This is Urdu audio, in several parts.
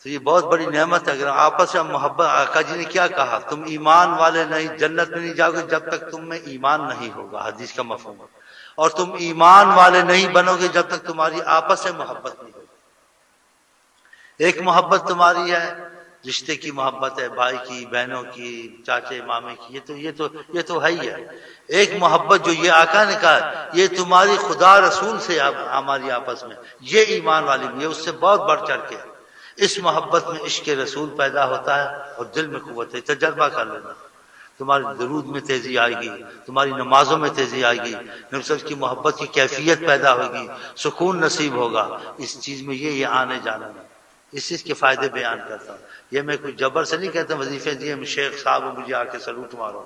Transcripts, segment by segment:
تو یہ بہت بڑی نعمت ہے. اگر آپس میں محبت، آقا جی نے کیا کہا، تم ایمان والے نہیں جنت میں نہیں جاؤ گے جب تک تم میں ایمان نہیں ہوگا، حدیث کا مفہوم ہے. اور تم ایمان والے نہیں بنو گے جب تک تمہاری آپس میں محبت نہیں ہوگی. ایک محبت تمہاری ہے رشتے کی محبت ہے، بھائی کی، بہنوں کی، چاچے مامے کی، یہ تو ہے ہی ہے. ایک محبت جو یہ آقا نے کہا یہ تمہاری خدا رسول سے ہماری آپس میں، یہ ایمان والی بھی ہے، اس سے بہت بڑھ چڑھ کے. اس محبت میں عشق رسول پیدا ہوتا ہے اور دل میں قوت ہے. تجربہ کر لینا، تمہاری درود میں تیزی آئے گی، تمہاری نمازوں میں تیزی آئے گی، نبی صلی اللہ علیہ وسلم کی محبت کی کیفیت پیدا ہوگی، سکون نصیب ہوگا. اس چیز میں یہ آنے جانا ہے. اس چیز کے فائدے بیان کرتا ہوں. یہ میں کوئی جبر سے نہیں کہتا وظیفے دیے شیخ صاحب مجھے آ کے سلوٹ مارو،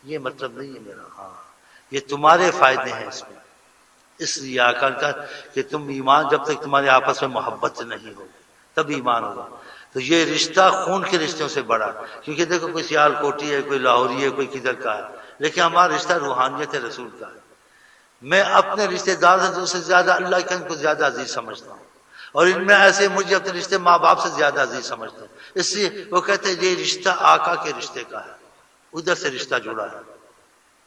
یہ مطلب نہیں ہے میرا. ہاں یہ تمہارے فائدے ہیں اس میں. اس لیے آقا کا کہ تم ایمان جب تک تمہارے آپس میں محبت نہیں ہوگی تب ایمان ہوگا. تو یہ رشتہ خون کے رشتوں سے بڑا، کیونکہ دیکھو کوئی سیال کوٹی ہے، کوئی لاہوری ہے، کوئی کدھر کا ہے، لیکن ہمارا رشتہ روحانیت رسول کا ہے. میں اپنے رشتہ دار سے زیادہ اللہ کے ان کو زیادہ عزیز سمجھتا ہوں، اور ان میں ایسے مجھے اپنے رشتے ماں باپ سے زیادہ عزیز سمجھتا ہوں. اس لیے وہ کہتے ہیں یہ رشتہ آقا کے رشتے کا ہے، ادھر سے رشتہ جڑا ہے.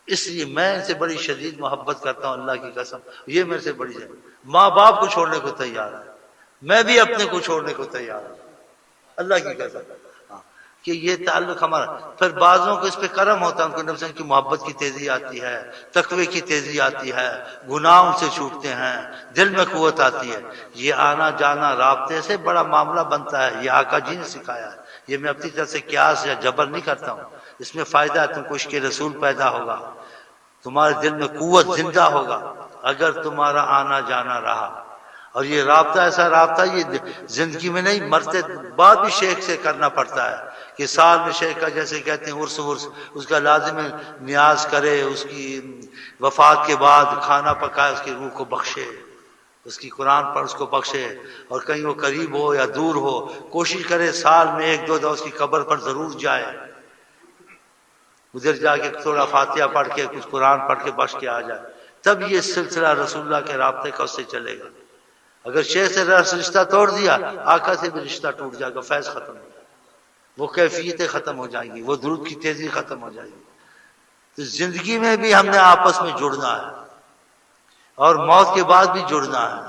اس لیے میں ان سے بڑی شدید محبت کرتا ہوں، اللہ کی قسم. یہ میرے سے بڑی ہے. ماں باپ کو چھوڑنے کو تیار ہے، میں بھی اپنے کو چھوڑنے کو تیار ہوں، اللہ کی قسم. کہ یہ تعلق ہمارا. پھر بعضوں کو اس پہ کرم ہوتا ہے، ان کو نبی صلی اللہ علیہ وسلم کی محبت کی تیزی آتی ہے، تقوی کی تیزی آتی ہے، گناہوں سے چھوٹتے ہیں، دل میں قوت آتی ہے. یہ آنا جانا رابطے سے بڑا معاملہ بنتا ہے. یہ آقا جی نے سکھایا ہے. یہ میں اپنی طرف سے قیاس یا جبر نہیں کرتا ہوں. اس میں فائدہ ہے، تم کو عشق رسول پیدا ہوگا، تمہارے دل میں قوت زندہ ہوگا اگر تمہارا آنا جانا رہا. اور یہ رابطہ ایسا رابطہ یہ زندگی میں نہیں، مرتے بعد بھی شیخ سے کرنا پڑتا ہے. کہ سال میں شیخ کا جیسے کہتے ہیں عرس اس کا لازم ہے نیاز کرے، اس کی وفات کے بعد کھانا پکائے، اس کی روح کو بخشے، اس کی قرآن پر اس کو بخشے. اور کہیں وہ قریب ہو یا دور ہو کوشش کرے سال میں ایک دو دفعہ اس کی قبر پر ضرور جائے، ادھر جا کے تھوڑا فاتحہ پڑھ کے کچھ قرآن پڑھ کے بخش کے آ جائے. تب یہ سلسلہ رسول اللہ کے رابطے کا اس سے چلے گا. اگر شیخ سے رشتہ توڑ دیا آقا سے بھی رشتہ ٹوٹ جائے گا، فیض ختم ہو جائے گا، وہ کیفیتیں ختم ہو جائیں گی، وہ درود کی تیزی ختم ہو جائے گی. تو زندگی میں بھی ہم نے آپس میں جڑنا ہے اور موت کے بعد بھی جڑنا ہے.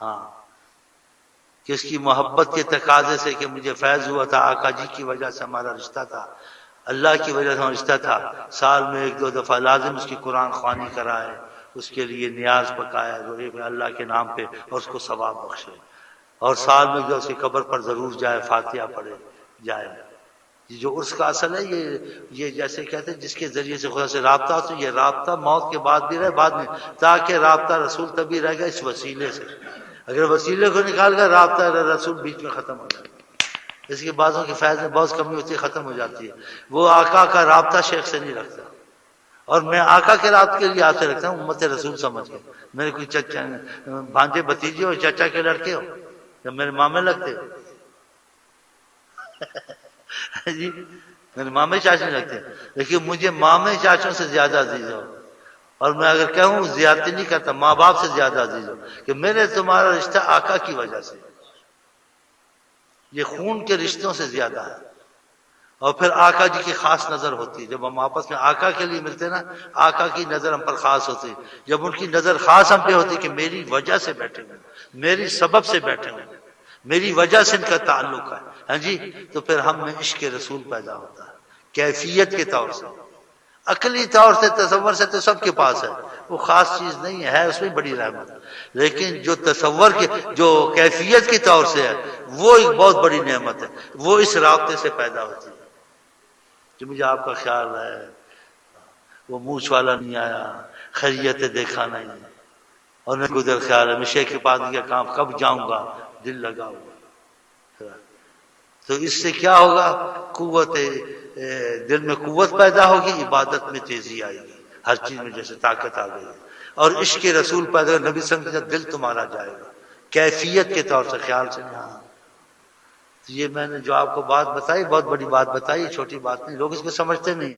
ہاں کہ اس کی محبت کے تقاضے سے کہ مجھے فیض ہوا تھا، آقا جی کی وجہ سے ہمارا رشتہ تھا، اللہ کی وجہ سے ہمارا رشتہ تھا. سال میں ایک دو دفعہ لازم اس کی قرآن خوانی کرائے، اس کے لیے نیاز پکایا روئے میں اللہ کے نام پہ اور اس کو ثواب بخشے. اور سال میں جو اس کی قبر پر ضرور جائے، فاتحہ پڑھے جائے. یہ جو عرس کا اصل ہے یہ جیسے کہتے ہیں جس کے ذریعے سے خدا سے رابطہ ہو، تو یہ رابطہ موت کے بعد بھی رہے، بعد میں، تاکہ رابطہ رسول تبھی رہے گا اس وسیلے سے. اگر وسیلے کو نکال کر رابطہ رسول بیچ میں ختم ہو جائے گا. اس کے بعضوں کی فیض میں بہت کمی ہوتی ہے، ختم ہو جاتی ہے. وہ آقا کا رابطہ شیخ سے نہیں رکھتا، اور میں آقا کے رابطے کے لیے آپ سے رکھتا ہوں امت رسول سمجھ کے. میرے کوئی چچا بھانجے بھتیجے ہو، چچا کے لڑکے ہو، جب میرے مامے لگتے ہو جی میرے مامے چاچے لگتے ہیں، لیکن مجھے مامے چاچوں سے زیادہ عزیز ہو. اور میں اگر کہوں زیادتی نہیں کرتا، ماں باپ سے زیادہ عزیز ہو، کہ میرے تمہارا رشتہ آقا کی وجہ سے، یہ خون کے رشتوں سے زیادہ ہے. اور پھر آقا جی کی خاص نظر ہوتی ہے. جب ہم آپس میں آقا کے لیے ملتے ہیں نا، آقا کی نظر ہم پر خاص ہوتی ہے. جب ان کی نظر خاص ہم پہ ہوتی کہ میری وجہ سے بیٹھے ہوئے، میری سبب سے بیٹھے ہوئے، میری وجہ سے ان کا تعلق ہے، ہاں جی، تو پھر ہم میں عشق رسول پیدا ہوتا ہے کیفیت کے طور سے. عقلی طور سے تصور سے تو سب کے پاس ہے، وہ خاص چیز نہیں ہے اس میں بڑی رحمت. لیکن جو تصور کے جو کیفیت کے طور سے ہے وہ ایک بہت بڑی نعمت ہے. وہ اس رابطے سے پیدا ہوتی ہے کہ مجھے آپ کا خیال ہے، وہ مونچھ والا نہیں آیا، خیریت دیکھا نہیں، اور نہ گزر خیال ہے میں شیخ کے پاس کا کام کب جاؤں گا، دل لگا ہوا. تو اس سے کیا ہوگا، قوت دل میں قوت پیدا ہوگی، عبادت میں تیزی آئے گی، ہر چیز میں جیسے طاقت آ گئی. اور عشق رسول پیدا ہوگا، نبی صلی اللہ علیہ وسلم دل تمہارا جائے گا کیفیت کے طور سے، خیال سے. ہاں یہ میں نے جو آپ کو بات بتائی بہت بڑی بات بتائی، چھوٹی بات نہیں، لوگ اس کو سمجھتے نہیں.